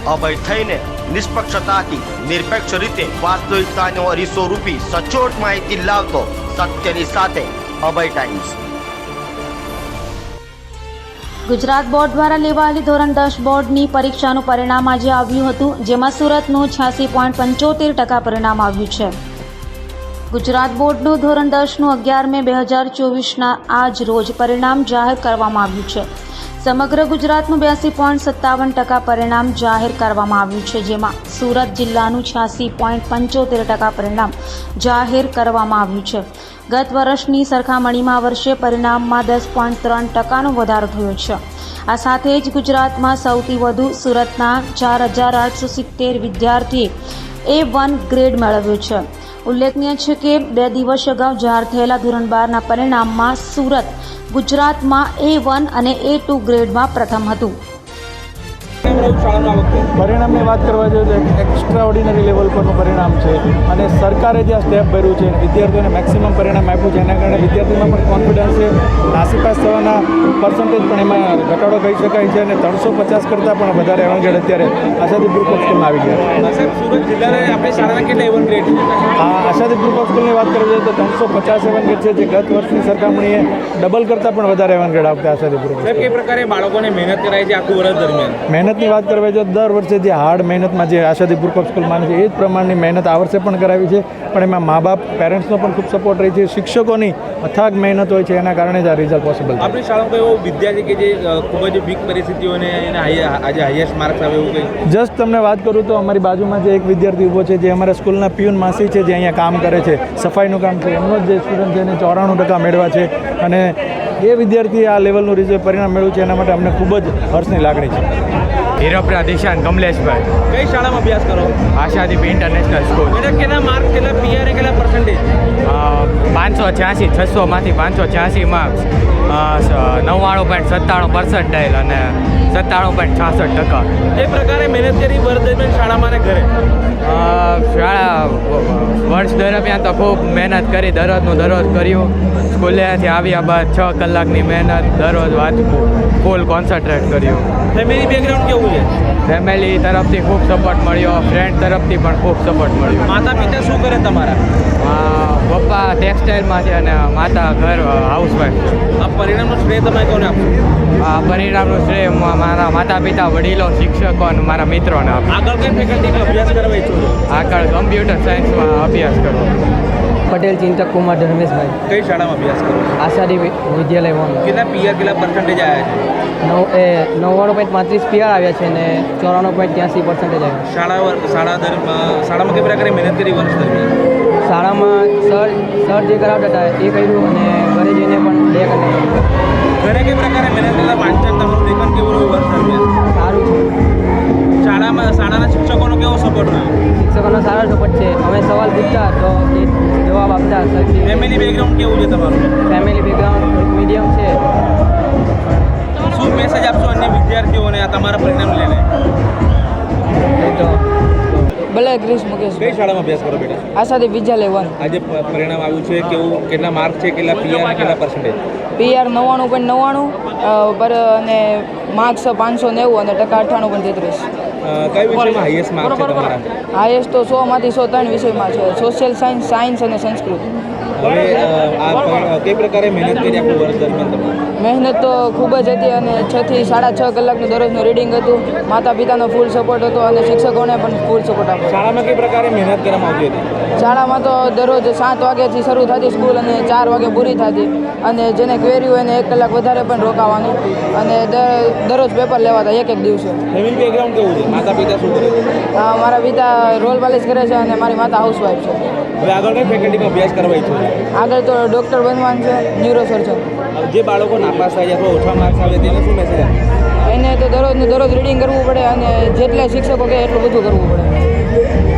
અભય થઈને નિષ્પક્ષતાથી નિરપેક્ષ રીતે વાસ્તવિકતાનો અરીસો રૂપી સચોટ માહિતી લાવતો સત્યની સાથે અભય ટાઈમ્સ। ગુજરાત બોર્ડ દ્વારા લેવાયેલી ધોરણ 10 બોર્ડની પરીક્ષાનું પરિણામ આજે આવ્યું હતું, જેમાં સુરતનું 86.75% પરિણામ આવ્યું છે। ગુજરાત બોર્ડનું ધોરણ 10નું 11 મે 2024ના આજ રોજ પરિણામ જાહેર કરવામાં આવ્યું છે। સમગ્ર ગુજરાતનું 82.57% પરિણામ જાહેર કરવામાં આવ્યું છે, જેમાં સુરત જિલ્લાનું 86.75% પરિણામ જાહેર કરવામાં આવ્યું છે। ગત વર્ષની સરખામણીમાં આ વર્ષે પરિણામમાં 10.3%નો વધારો થયો છે। આ સાથે જ ગુજરાતમાં સૌથી વધુ સુરતના 4870 વિદ્યાર્થીએ A1 ગ્રેડ મેળવ્યો છે। ઉલ્લેખનીય છે કે 2 દિવસ અગાઉ જાહેર થયેલા ધોરણ 12ના પરિણામમાં સુરત ગુજરાતમાં A1 અને A2 ગ્રેડમાં પ્રથમ હતું। પરિણામની વાત કરવા જોઈએ તો એક્સ્ટ્રા ઓર્ડિનરી લેવલ પરનું પરિણામ છે અને સરકારે જે આ સ્ટેપ ભર્યું છે વિદ્યાર્થીઓને મેક્સિમમ પરિણામ આપ્યું છે, એના કારણે વિદ્યાર્થીમાં પણ કોન્ફિડન્સ છે। નાસીપાસ થવાના પર્સન્ટેજ પણ એમાં ઘટાડો કહી શકાય છે અને 350 કરતાં પણ વધારે એવંગેડ અત્યારે આશાદી ગ્રુપ ઓફ સ્કૂલમાં આવી ગયા છે। સુરત જિલ્લાના આપણી શાળાના કેટલા A1 ગ્રેડ છે? આશાદી ગ્રુપ ઓફ સ્કૂલની વાત કરવી જોઈએ તો 350 એવંગેડ છે, જે ગત વર્ષની સરખામણીએ ડબલ કરતાં પણ વધારે એવંગેડ આવતા આશાદી ગ્રુપ। સાહેબ, કઈ પ્રકારે બાળકોને મહેનત કરાય છે આખું વર્ષ દરમિયાન? મહેનતની વાત કરવા જોઈએ તો દર વર્ષે જે હાર્ડ મહેનતમાં જે આશાદી ગ્રુપ ઓફ સ્કૂલ માને છે એ જ પ્રમાણની મહેનત આ વર્ષે પણ કરાવી છે, પણ એમાં મા બાપ પેરેન્ટ્સનો પણ ખૂબ સપોર્ટ રહી છે, શિક્ષકોની અથાગ મહેનત હોય છે, એના કારણે જ આ રિઝલ્ટ પોસિબલ છે। આપણી શાળામાં કોઈ એવો વિદ્યાર્થી કે જે ખૂબ જ વીક પરિસ્થિતિઓને એને આજે હાઈએસ્ટ માર્ક્સ આવે એવું કંઈ? જસ્ટ તમને વાત કરું તો અમારી બાજુમાં જે એક વિદ્યાર્થી ઊભો છે, જે અમારા સ્કૂલના પિયુન માસી છે, જે અહીંયા કામ કરે છે, સફાઈનું કામ છે, એમનો જ જે સ્ટુડન્ટ છે એને 94% મેળવ્યા છે અને એ વિદ્યાર્થીએ આ લેવલનું રિઝલ્ટ પરિણામ મેળવ્યું છે, એના માટે અમને ખૂબ જ હર્ષની લાગણી છે। હીરોપરા દિશાન કમલેશભાઈ। કઈ શાળામાં અભ્યાસ કરો? Ashadeep international school. બેટા કેટલા માર્ક, કેટલા PR અને કેટલા પર્સન્ટેજ? 586, 600માંથી 586 માર્ક્સ, 99.97% અને 97.66%। એ પ્રકારે મહેનત કરી વર્ષ દરમિયાન શાળામાં અને ઘરે? શાળા વર્ષ દરમિયાન તો ખૂબ મહેનત કરી, દરરોજ કર્યું। સ્કૂલેથી આવ્યા બાદ 6 કલાકની મહેનત, દરરોજ વાંચવું, ફૂલ કોન્સન્ટ્રેટ કર્યું। ફેમિલી બેકગ્રાઉન્ડ કેવું છે? ફેમિલી તરફથી ખૂબ સપોર્ટ મળ્યો, ફ્રેન્ડ તરફથી પણ ખૂબ સપોર્ટ મળ્યો। માતા પિતા શું કરે તમારા? પપ્પા ટેક્સટાઇલમાં છે અને માતા ઘર હાઉસવાઈફ છે। આ પરિણામનું શ્રેય તમે કોને આપશો? આ પરિણામનું શ્રેય મારા માતા પિતા, વડીલો, શિક્ષકો અને મારા મિત્રોને આપું। આગળ કઈ ફેકલ્ટીમાં અભ્યાસ કરવા ઈચ્છો છો? આગળ કમ્પ્યુટર સાયન્સમાં અભ્યાસ કરવો। પટેલ ચિંતક કુમાર ધર્મેશભાઈ। કઈ શાળામાં અભ્યાસ કરો? આશાદી વિદ્યાલય વન। કેટલા PR, કેટલા પર્સન્ટેજ આવ્યા છે? 99.35 PR આવ્યા છે અને 94.83% આવ્યા। શાળામાં કઈ પ્રકારે મહેનત કરી વર્ષ દરમિયાન? શાળામાં સર જે કરાવતા હતા એ કર્યું અને ઘરે જઈને પણ 2 કલાક ઘરે કઈ પ્રકારે મહેનત કરતા વાંચન તમારું લેખન કેવું રહ્યું વર્ષ દરમિયાન? સારું છે। શાળાના શિક્ષકોનો કેવો સપોર્ટ રહ્યો? શિક્ષકોનો સારો સપોર્ટ છે। અમે સવાલ પૂછતા તો એ જવાબ આપતા। ફેમિલી બેકગ્રાઉન્ડ કેવું છે તમારું? ફેમિલી બેકગ્રાઉન્ડ મીડિયમ છે। શું મેસેજ આપશો અન્ય વિદ્યાર્થીઓને આ તમારા પરિણામ લઈને? એ તો ભલે ક્રિશ મુકેશ। કઈ શાળામાં અભ્યાસ કરો બેટા? આશાદી વિદ્યાલય વન। આજે પરિણામ આવ્યું છે, કેવું, કેટલા માર્ક છે, કેટલા PR અને કેટલા પર્સન્ટેજ? PR 99.99 પર અને માર્ક્સ 590 અને ટકા 98.33। કઈ વિષયમાં હાઈએસ્ટ માર્ક છે તમારા? હાઈએસ્ટ તો 100માંથી 103 વિષયમાં છે, સોશિયલ સાયન્સ, સાયન્સ અને સંસ્કૃત। હવે આ કઈ પ્રકારે મહેનત કરી આખું વર્ષ દરમિયાન તમે? મહેનત તો ખૂબ જ હતી અને 6 થી 6.5 કલાકનું દરરોજનું રીડિંગ હતું। માતા પિતાનો ફૂલ સપોર્ટ હતો અને શિક્ષકોને પણ ફૂલ સપોર્ટ આપ્યો। શાળામાં કઈ પ્રકારે મહેનત કરવામાં આવતી હતી? શાળામાં તો દરરોજ 7 વાગ્યાથી શરૂ થતી સ્કૂલ અને 4 વાગે પૂરી થતી અને જેને ક્વેરી હોય એને 1 કલાક વધારે પણ રોકાવાનું અને દરરોજ પેપર લેવાતા એક દિવસે। ફેમિલી બેકગ્રાઉન્ડ કેવું છે? માતા પિતા શું કરે? મારા પિતા રોલ પાલિશ કરે છે અને મારી માતા હાઉસવાઈફ છે। હવે આગળ કઈ ફેકલ્ટીમાં અભ્યાસ કરવા ઈચ્છો છો? આગળ તો ડૉક્ટર બનવાનું છે, ન્યુરો સર્જન। જે બાળકો નાપાસ થાય અથવા ઓછા માર્ક્સ આવે તેને શું મેસેજ આપે? એને તો દરરોજ રીડિંગ કરવું પડે અને જેટલા શિક્ષકો કહે એટલું બધું કરવું પડે।